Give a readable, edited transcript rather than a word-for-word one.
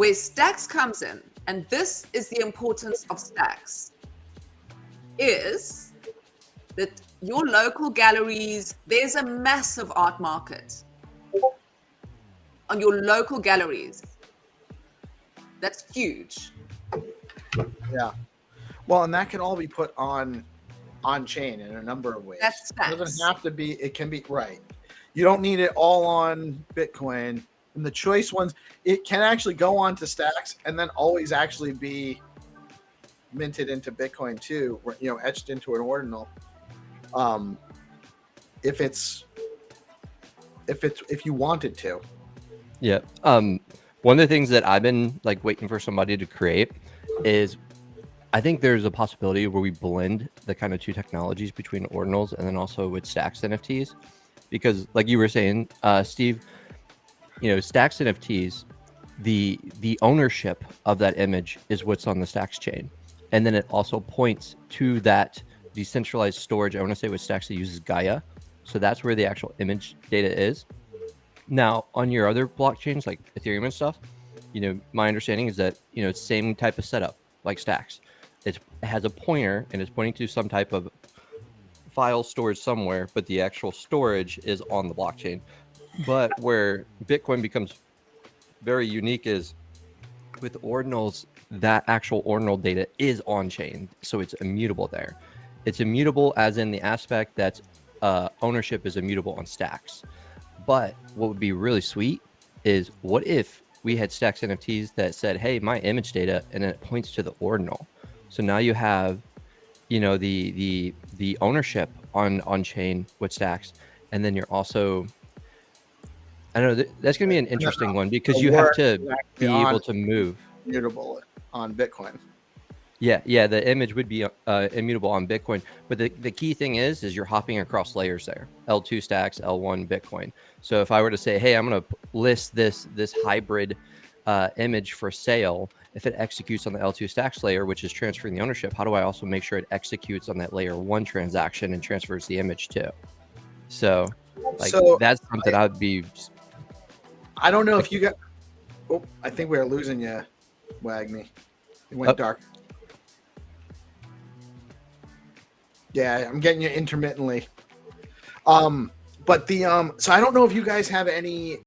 Where Stacks comes in, and this is the importance of Stacks, is that your local galleries, there's a massive art market on your local galleries. That's huge. Yeah. Well, and that can all be put on chain in a number of ways. That's Stacks. It doesn't have to be, it can be, right. You don't need it all on Bitcoin. And the choice ones, it can actually go on to Stacks and then always actually be minted into Bitcoin too, or, etched into an ordinal. If you wanted to. Yeah. One of the things that I've been like waiting for somebody to create is, I think there's a possibility where we blend the kind of two technologies between ordinals and then also with Stacks NFTs, because like you were saying, Steve, Stacks NFTs, the ownership of that image is what's on the Stacks chain, and then it also points to that decentralized storage. I want to say with Stacks it uses Gaia, so that's where the actual image data is. Now on your other blockchains like Ethereum and stuff, my understanding is that it's same type of setup like Stacks. It has a pointer and it's pointing to some type of file storage somewhere, but the actual storage is on the blockchain. But where Bitcoin becomes very unique is with ordinals, that actual ordinal data is on chain, so it's immutable there. It's immutable as in the aspect that ownership is immutable on Stacks. But what would be really sweet is, what if we had Stacks NFTs that said, hey, my image data, and then it points to the ordinal. So now you have, the ownership on chain with Stacks, and then you're also, I don't know, that's going to be an interesting one, because you have to be able to move. Immutable on Bitcoin. Yeah, the image would be immutable on Bitcoin, but the key thing is you're hopping across layers there. L2 Stacks, L1 Bitcoin. So if I were to say, hey, I'm going to list this hybrid image for sale, if it executes on the L2 Stacks layer, which is transferring the ownership, how do I also make sure it executes on that layer 1 transaction and transfers the image too? So that's something I'd be. I don't know if you got. Oh, I think we are losing you, Wagme. It went dark. Yeah, I'm getting you intermittently. But so I don't know if you guys have any